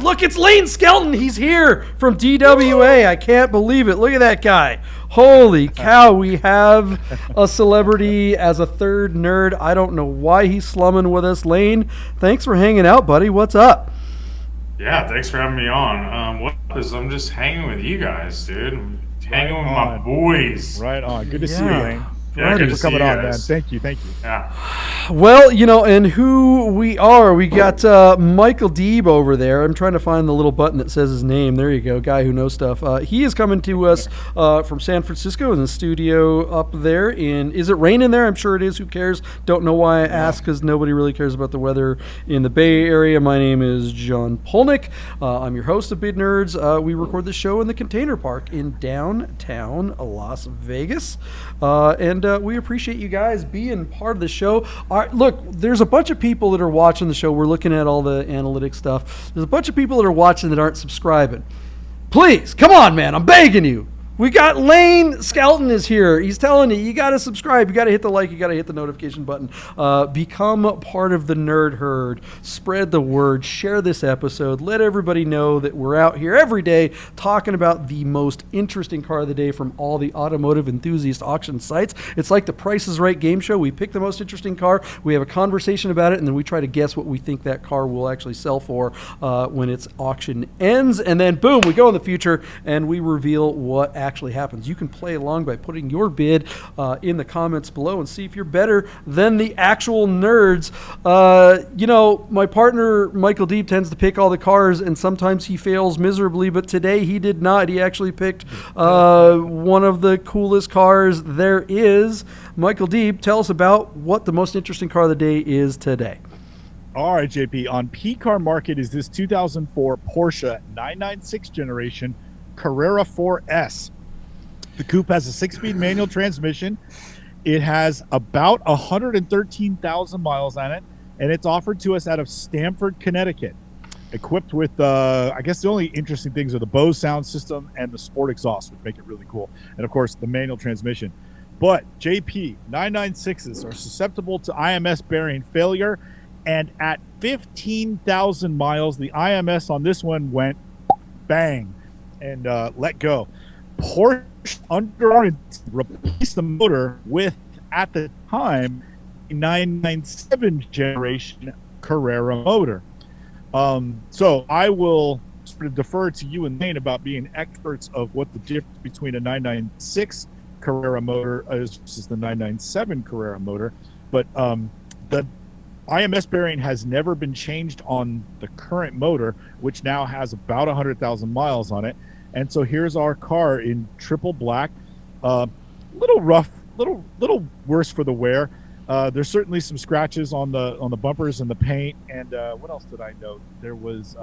Look, it's Lane Skelton. He's here from DWA. I can't believe it. Look at that guy. Holy cow, we have a celebrity as a third nerd. I don't know why he's slumming with us. Lane, thanks for hanging out, buddy. What's up? Yeah, thanks for having me on. What is? I'm just hanging with you guys, dude. I'm hanging with my boys. Right on. Good to see you, Lane. Yeah, Thanks for coming on, man. Thank you. Yeah. Well, and who we are, we got Michael Deeb over there. I'm trying to find the little button that says his name. There you go, guy who knows stuff. He is coming to us from San Francisco in the studio up there. Is it raining there? I'm sure it is. Who cares? Don't know why I ask, because nobody really cares about the weather in the Bay Area. My name is John Polnik. I'm your host of Big Nerds. We record the show in the Container Park in downtown Las Vegas. And we appreciate you guys being part of the show. All right, look, there's a bunch of people that are watching the show. We're looking at all the analytics stuff. There's a bunch of people that are watching that aren't subscribing. Please, come on, man. I'm begging you. We got Lane Skelton is here. He's telling you got to subscribe. You got to hit the like. You got to hit the notification button. Become part of the nerd herd. Spread the word. Share this episode. Let everybody know that we're out here every day talking about the most interesting car of the day from all the automotive enthusiast auction sites. It's like the Price is Right game show. We pick the most interesting car. We have a conversation about it, and then we try to guess what we think that car will actually sell for when its auction ends. And then, boom, we go in the future, and we reveal what actually happens. You can play along by putting your bid in the comments below and see if you're better than the actual nerds. My partner Michael Deeb tends to pick all the cars, and sometimes he fails miserably, but today he did not. He actually picked one of the coolest cars there is. Michael Deeb, tell us about what the most interesting car of the day is today. All right, JP. On PCar Market is this 2004 Porsche 996 generation Carrera 4S. The coupe has a 6-speed manual transmission. It has about 113,000 miles on it, and it's offered to us out of Stamford, Connecticut. Equipped with, I guess the only interesting things are the Bose sound system and the sport exhaust, which make it really cool. And, of course, the manual transmission. But, JP, 996s are susceptible to IMS bearing failure, and at 15,000 miles, the IMS on this one went bang and let go. Porsche replaced the motor with, at the time, a 997 generation Carrera motor. So I will sort of defer to you and Lane about being experts of what the difference between a 996 Carrera motor is versus the 997 Carrera motor. But the IMS bearing has never been changed on the current motor, which now has about 100,000 miles on it. And so here's our car in triple black. Little rough, little worse for the wear. There's certainly some scratches on the bumpers and the paint. And what else did I note? There was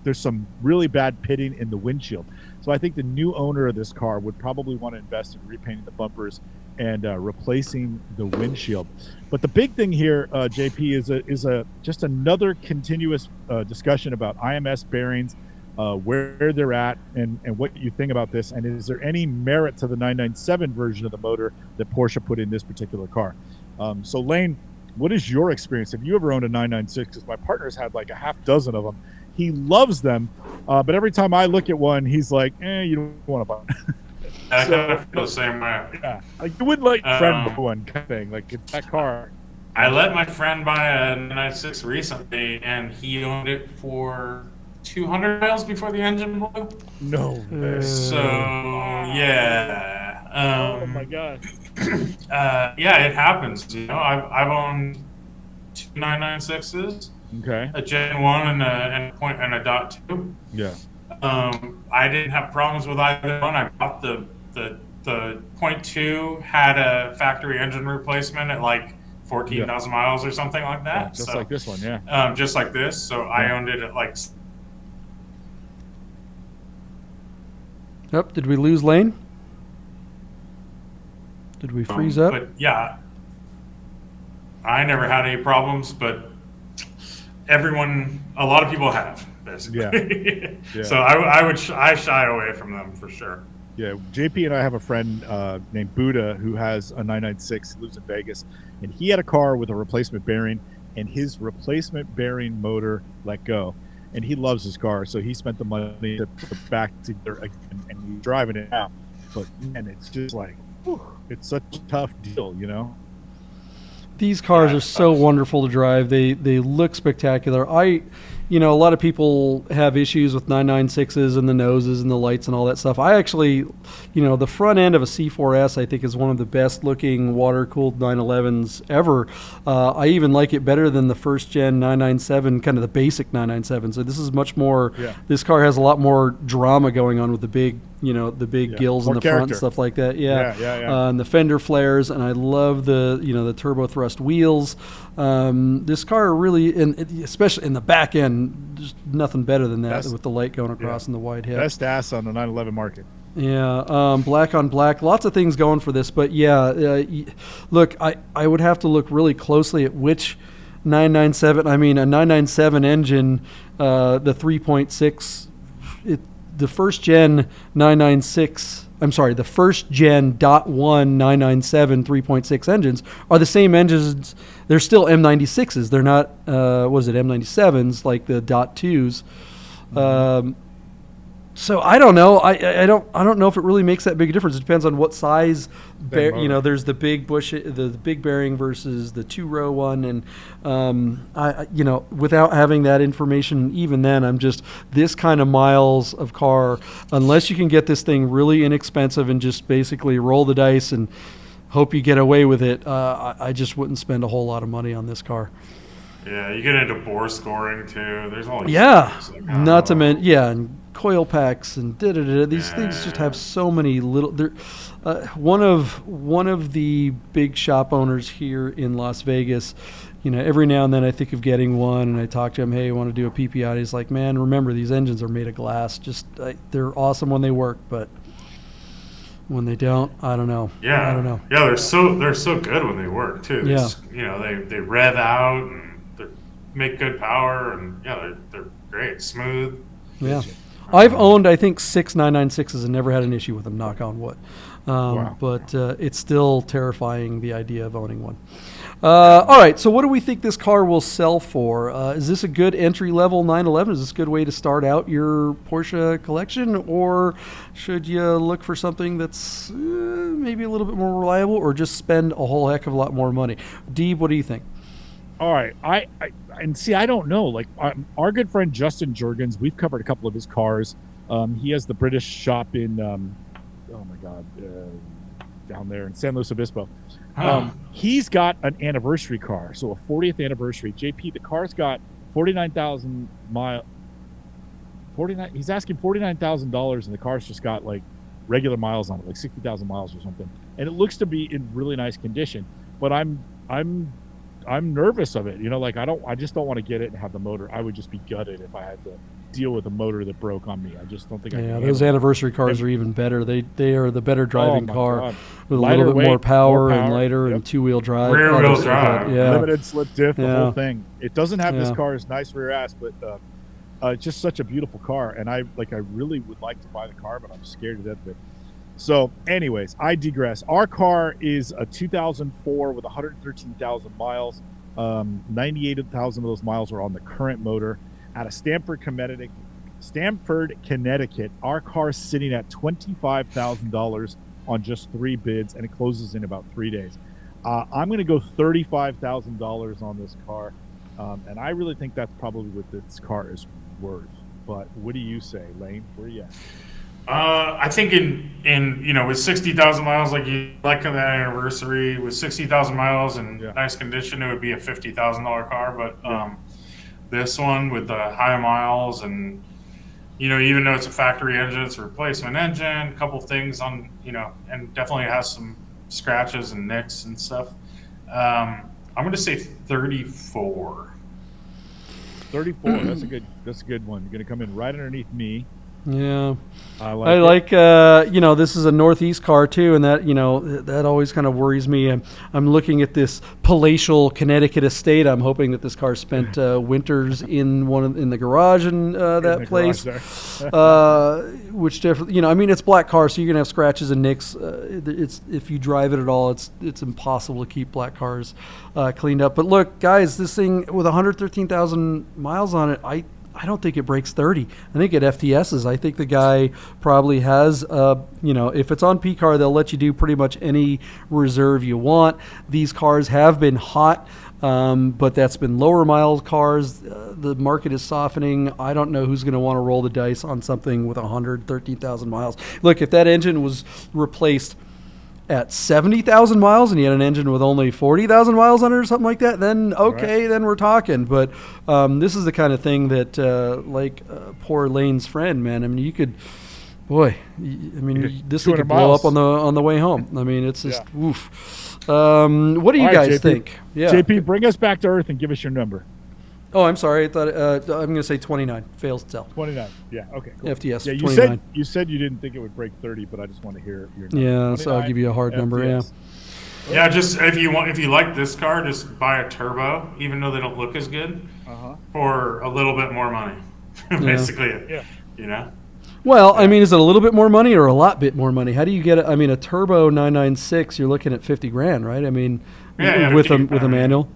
there's some really bad pitting in the windshield. So I think the new owner of this car would probably want to invest in repainting the bumpers and replacing the windshield. But the big thing here, JP, is just another continuous discussion about IMS bearings, where they're at, and what you think about this, and is there any merit to the 997 version of the motor that Porsche put in this particular car? So Lane, what is your experience? Have you ever owned a 996? Because my partner's had like a half dozen of them. He loves them, but every time I look at one, he's like, you don't want to buy it. I kind of feel the same way. Yeah, like you wouldn't let your friend buy one kind of thing. Like it's that car. I let my friend buy a 996 recently, and he owned it for 200 miles before the engine blew. No way. So yeah. Oh my god. Yeah, it happens. I've owned two 996s. Okay. A Gen 1 and a Dot 2. Yeah. I didn't have problems with either one. I bought the .2 had a factory engine replacement at like 14,000 miles or something like that. Yeah, just like this one, yeah. Just like this. So I owned it at like. Did we lose Lane? Did we freeze up? But yeah, I never had any problems, but a lot of people have, basically. Yeah. So I shy away from them for sure. Yeah, JP and I have a friend named Buddha who has a 996, lives in Vegas, and he had a car with a replacement bearing, and his replacement bearing motor let go. and he loves his car, so he spent the money to put it back together again, and he's driving it now. But man, it's just like, whew, it's such a tough deal, you know. These cars are so wonderful to drive. They look spectacular. A lot of people have issues with 996s and the noses and the lights and all that stuff. I actually, the front end of a C4S I think is one of the best looking water-cooled 911s ever. I even like it better than the first gen 997, kind of the basic 997. So this is much more, this car has a lot more drama going on with the big, gills in the front and stuff like that. And the fender flares, and I love the turbo thrust wheels. This car really, and especially in the back end, just nothing better than that with the light going across and the wide head. Best ass on the 911 market. Yeah, black on black, lots of things going for this, but look, I would have to look really closely at which 997. I mean, a 997 engine, the 3.6. The first gen 996. I'm sorry, the first gen .1 997 3.6 engines are the same engines. They're still M96s. They're not, M97s like the .2s. So I don't know. I don't know if it really makes that big a difference. It depends on what size. There's the big the big bearing versus the 2-row one, and without having that information, even then, I'm just this kind of miles of car. Unless you can get this thing really inexpensive and just basically roll the dice and hope you get away with it, I just wouldn't spend a whole lot of money on this car. Yeah, you get into bore scoring too. There's all these things, not to mention and coil packs and these things just have so many little. One of the big shop owners here in Las Vegas, every now and then I think of getting one, and I talk to him, hey, I want to do a PPI. He's like, man, remember these engines are made of glass. They're awesome when they work, but when they don't, I don't know. Yeah, I don't know. Yeah, they're so good when they work too. They rev out and they make good power, and they're great, smooth. Yeah. I've owned, I think, 6 996s and never had an issue with them, knock on wood. But it's still terrifying, the idea of owning one. All right, so what do we think this car will sell for? Is this a good entry-level 911? Is this a good way to start out your Porsche collection? Or should you look for something that's maybe a little bit more reliable, or just spend a whole heck of a lot more money? Deeb, what do you think? All right, I don't know. Like our good friend Justin Jurgens, we've covered a couple of his cars. He has the British shop in, down there in San Luis Obispo. He's got an anniversary car, so a 40th anniversary. JP, the car's got 49,000 miles. 49. He's asking $49,000, and the car's just got like regular miles on it, like 60,000 miles or something. And it looks to be in really nice condition. But I'm nervous of it, I just don't want to get it and have the motor. I would just be gutted if I had to deal with a motor that broke on me. I just don't think I can. Yeah, those anniversary cars are even better. They are the better driving car. God. With Lighter a little bit weight, more power and power. lighter and two-wheel drive. Rear-wheel drive. Limited slip diff, the Yeah. whole thing. It doesn't have this car's nice rear ass, but it's just such a beautiful car. And I really would like to buy the car, but I'm scared to death of it. So anyways, I digress. Our car is a 2004 with 113,000 miles. 98,000 of those miles are on the current motor. Out of Stamford, Connecticut, our car's sitting at $25,000 on just 3 bids, and it closes in about 3 days. I'm going to go $35,000 on this car, and I really think that's probably what this car is worth. But what do you say, Lane? Where are you at? I think in with 60,000 miles, like that anniversary, with 60,000 miles in nice condition, it would be a $50,000 car. But this one with the high miles and even though it's a factory engine, it's a replacement engine. A couple things on and definitely has some scratches and nicks and stuff. I'm going to say 34. 34. That's a good one. You're going to come in right underneath me. Yeah, I like this is a Northeast car too, and that that always kind of worries me. I'm looking at this palatial Connecticut estate. I'm hoping that this car spent winters in the garage in that place, which definitely it's black car, so you're gonna have scratches and nicks. It's if you drive it at all, it's impossible to keep black cars cleaned up. But look, guys, this thing with 113,000 miles on it, I don't think it breaks 30. I think at FTSs, I think the guy probably has, if it's on PCar, they'll let you do pretty much any reserve you want. These cars have been hot, but that's been lower miles cars. The market is softening. I don't know who's going to want to roll the dice on something with 113,000 miles. Look, if that engine was replaced at 70,000 miles and you had an engine with only 40,000 miles on it or something like that, then okay, then we're talking. But this is the kind of thing that, poor Lane's friend, man. I mean, you could, this thing could blow up on the way home. I mean, it's just, oof. What do you guys think? Yeah. JP, bring us back to earth and give us your number. Oh, I'm sorry. I thought I'm going to say 29. Fails to tell. 29. Yeah. Okay. Cool. FTS. Yeah, 29. You said you didn't think it would break 30, but I just want to hear your number. Yeah, so I'll give you a hard number. Yeah. Yeah, just if you like this car, just buy a turbo, even though they don't look as good, for a little bit more money. Basically, you know. Well, I mean, is it a little bit more money or a lot bit more money? How do you get it? I mean, a turbo 996, you're looking at 50 grand, right? I mean, with a manual,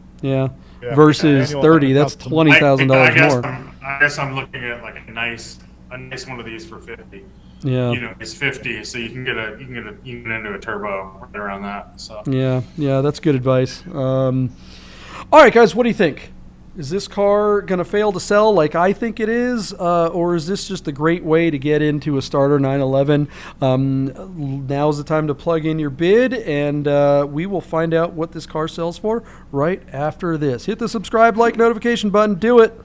versus 30, that's $20,000 more. I guess I'm looking at like a nice one of these for 50. Yeah, it's 50, so you can get into a turbo right around that. So yeah, that's good advice. All right, guys, what do you think? Is this car going to fail to sell like I think it is, or is this just a great way to get into a starter 911? Now's the time to plug in your bid, and we will find out what this car sells for right after this. Hit the subscribe, like, notification button. Do it.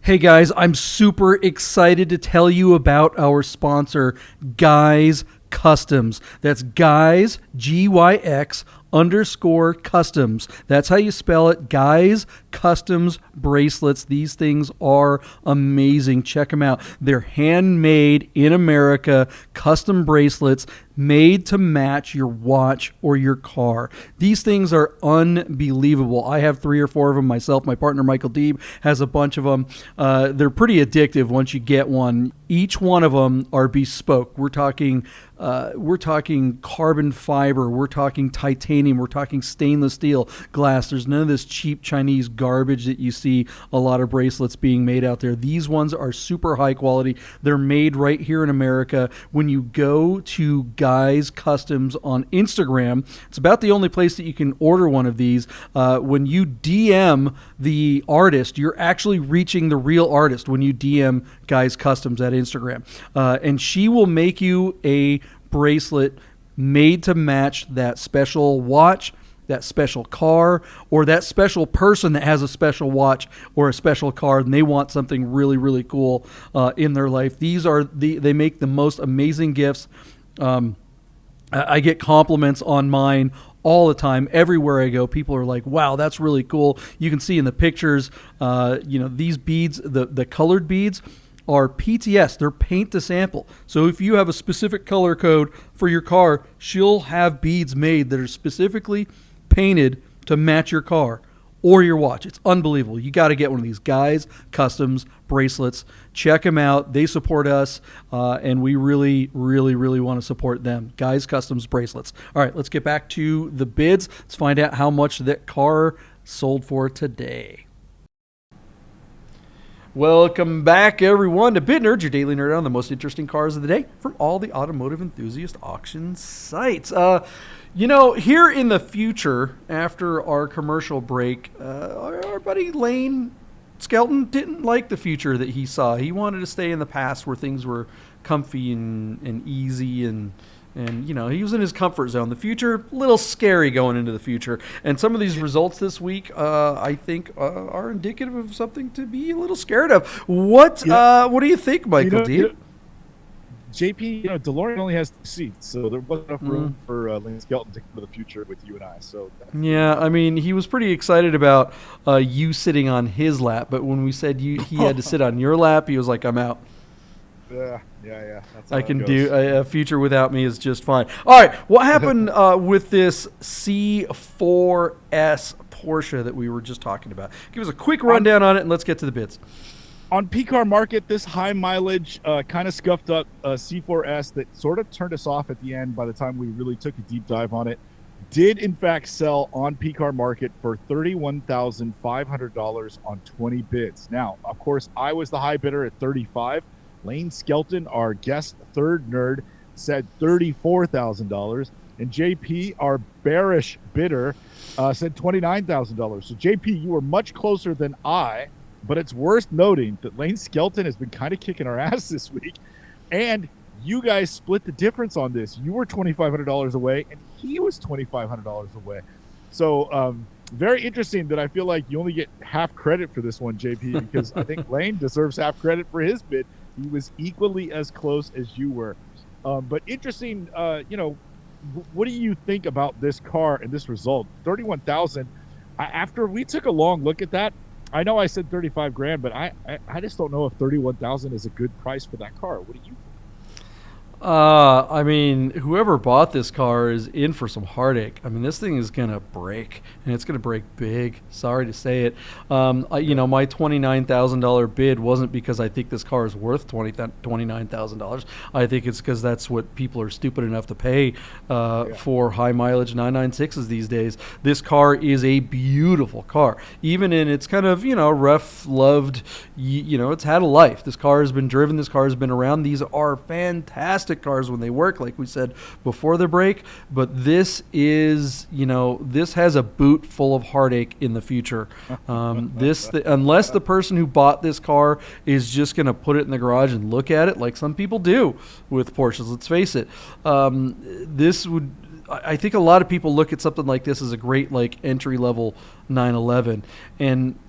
Hey guys, I'm super excited to tell you about our sponsor, Guys Customs. That's Guys, GYX_customs. That's how you spell it. Guys Customs bracelets. These things are amazing. Check them out. They're handmade in America, custom bracelets made to match your watch or your car. These things are unbelievable. I have 3 or 4 of them myself. My partner Michael Deeb has a bunch of them. They're pretty addictive once you get one. Each one of them are bespoke. We're talking carbon fiber. We're talking titanium. We're talking stainless steel, glass. There's none of this cheap Chinese garbage that you see a lot of bracelets being made out there. These ones are super high quality. They're made right here in America. When you go to Guys Customs on Instagram, it's about the only place that you can order one of these. When you DM the artist, you're actually reaching the real artist when you DM Guys Customs at Instagram. And she will make you a bracelet made to match that special watch, that special car, or that special person that has a special watch or a special car and they want something really, really cool in their life. They make the most amazing gifts. I get compliments on mine all the time. Everywhere I go, people are like, wow, that's really cool. You can see in the pictures, these beads, the colored beads are PTS. They're paint to sample. So if you have a specific color code for your car, she'll have beads made that are specifically painted to match your car or your watch. It's unbelievable. You got to get one of these Guys Customs bracelets. Check them out. They support us, and we really, really, really want to support them. Guys Customs bracelets. All right, let's get back to the bids. Let's find out how much that car sold for today. Welcome back, everyone, to Bit Nerds, your daily nerd on the most interesting cars of the day from all the automotive enthusiast auction sites. Here in the future, after our commercial break, our buddy Lane Skelton didn't like the future that he saw. He wanted to stay in the past where things were comfy and easy and he was in his comfort zone. The future, a little scary going into the future. And some of these results this week, I think, are indicative of something to be a little scared of. What do you think, Michael Deeb? JP, DeLorean only has 2 seats, so there wasn't enough room for Lane Skelton to come to the future with you and I. So yeah, I mean, he was pretty excited about you sitting on his lap, but when we said he had to sit on your lap, he was like, I'm out. Yeah. That's I can do a future without me is just fine. All right, what happened with this C4S Porsche that we were just talking about? Give us a quick rundown on it, and let's get to the bids. On PCar Market, this high mileage, kind of scuffed up C4S that sort of turned us off at the end by the time we really took a deep dive on it. did in fact sell on PCar Market for $31,500 on 20 bids. Now, of course, I was the high bidder at 35. Lane Skelton, our guest third nerd, said $34,000, and JP, our bearish bidder, said $29,000. So JP, you were much closer than I, but it's worth noting that Lane Skelton has been kind of kicking our ass this week, and you guys split the difference on this. You were $2,500 away, and he was $2,500 away. So very interesting that I feel like you only get half credit for this one, JP, because I think Lane deserves half credit for his bid. He was equally as close as you were. But interesting, what do you think about this car and this result? 31,000. After we took a long look at that, I know I said 35 grand, but I just don't know if 31,000 is a good price for that car. What do you think? I mean, whoever bought this car is in for some heartache. I mean, this thing is going to break, and it's going to break big. Sorry to say it. My $29,000 bid wasn't because I think this car is worth $29,000. I think it's because that's what people are stupid enough to pay for high mileage 996s these days. This car is a beautiful car. Even in its kind of, rough, loved, it's had a life. This car has been driven. This car has been around. These are fantastic cars when they work, like we said before the break, but this is, this has a boot full of heartache in the future. Unless the person who bought this car is just going to put it in the garage and look at it like some people do with Porsches, let's face it. I think a lot of people look at something like this as a great entry level 911, and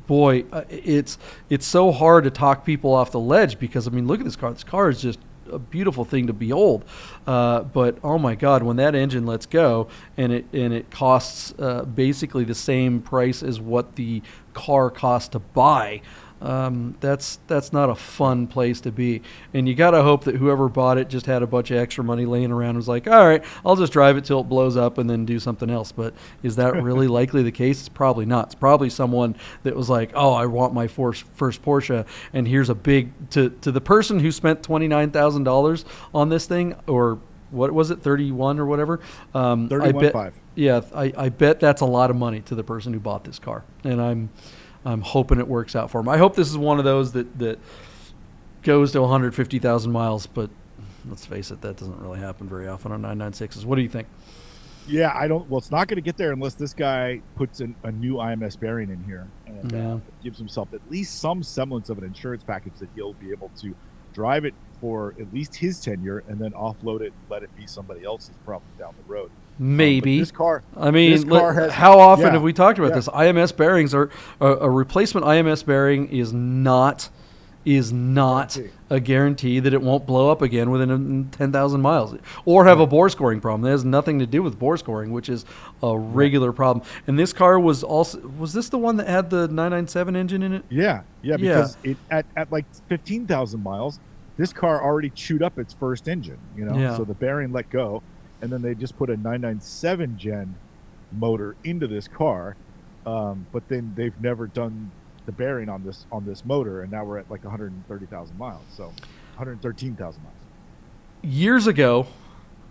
boy, it's so hard to talk people off the ledge because look at this car. This car is just a beautiful thing to behold, but oh my God, when that engine lets go and it costs basically the same price as what the car cost to buy, that's not a fun place to be. And you got to hope that whoever bought it just had a bunch of extra money laying around and was like, all right, I'll just drive it till it blows up and then do something else. But is that really likely the case? It's probably not. It's probably someone that was like, oh, I want my first Porsche, and here's a big, to the person who spent $29,000 on this thing, or what was it, 31 or whatever? 31.5. Yeah, I bet that's a lot of money to the person who bought this car. And I'm hoping it works out for him. I hope this is one of those that goes to 150,000 miles, but let's face it, that doesn't really happen very often on 996s. What do you think? Yeah, it's not going to get there unless this guy puts a new IMS bearing in here and gives himself at least some semblance of an insurance package that he'll be able to drive it for at least his tenure and then offload it, let it be somebody else's problem down the road. Maybe. This car. How often have we talked about this? IMS bearings are a replacement. IMS bearing is not a guarantee that it won't blow up again within 10,000 miles or have a bore scoring problem. That has nothing to do with bore scoring, which is a regular problem. And this car was this the one that had the 997 engine in it? Yeah, because it at like 15,000 miles, this car already chewed up its first engine, so the bearing let go. And then they just put a 997 gen motor into this car, but then they've never done the bearing on this motor, and now we're at like 130,000 miles, so 113,000 miles. Years ago,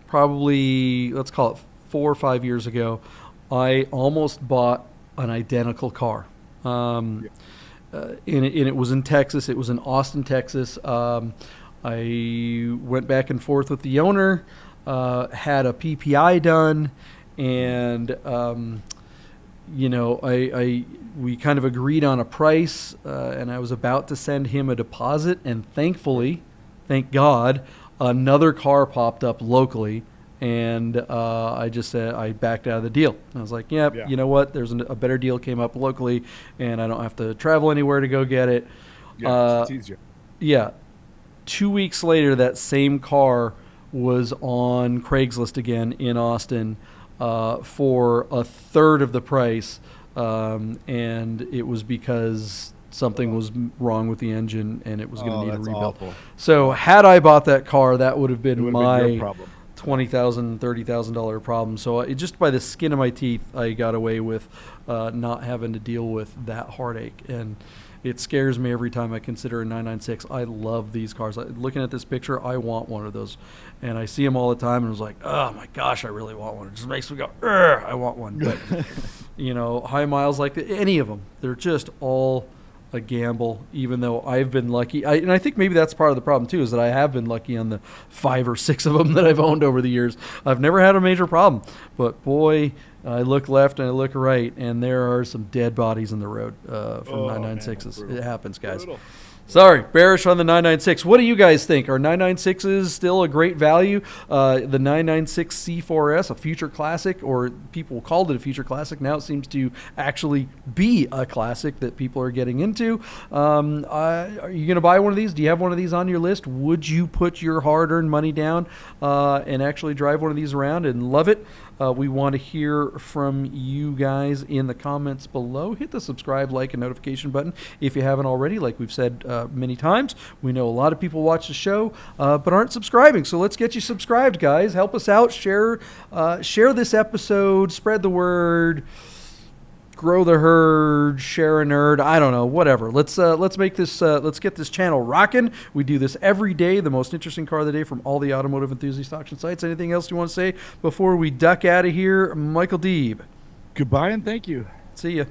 probably let's call it 4 or 5 years ago, I almost bought an identical car. And it was in Texas. It was in Austin, Texas. I went back and forth with the owner. Had a PPI done, and we kind of agreed on a price, and I was about to send him a deposit, and thankfully, thank God, another car popped up locally, and I just said I backed out of the deal. I was like, yeah. You know what? There's a better deal came up locally, and I don't have to travel anywhere to go get it. It's easier. Yeah. 2 weeks later, that same car was on Craigslist again in Austin for a third of the price, and it was because something was wrong with the engine and it was going to need a rebuild. Awful. So had I bought that car, that would have been my $20,000, $30,000 problem. So just by the skin of my teeth, I got away with not having to deal with that heartache. And it scares me every time I consider a 996. I love these cars. Looking at this picture, I want one of those. And I see them all the time, and I was like, oh my gosh, I really want one. It just makes me go, I want one. But, high miles like any of them, they're just all a gamble, even though I've been lucky. And I think maybe that's part of the problem, too, is that I have been lucky on the 5 or 6 of them that I've owned over the years. I've never had a major problem. But, boy, I look left and I look right, and there are some dead bodies in the road from 996s. Man, it happens, guys. Brutal. Sorry, bearish on the 996. What do you guys think? Are 996s still a great value? The 996 C4S, a future classic, or people called it a future classic. Now it seems to actually be a classic that people are getting into. Are you going to buy one of these? Do you have one of these on your list? Would you put your hard-earned money down and actually drive one of these around and love it? We want to hear from you guys in the comments below. Hit the subscribe, like, and notification button if you haven't already. Like we've said many times, we know a lot of people watch the show but aren't subscribing. So let's get you subscribed, guys. Help us out. Share this episode. Spread the word. Grow the herd, share a nerd. I don't know, whatever. Let's make this. Let's get this channel rocking. We do this every day. The most interesting car of the day from all the automotive enthusiast auction sites. Anything else you want to say before we duck out of here, Michael Deeb? Goodbye and thank you. See ya.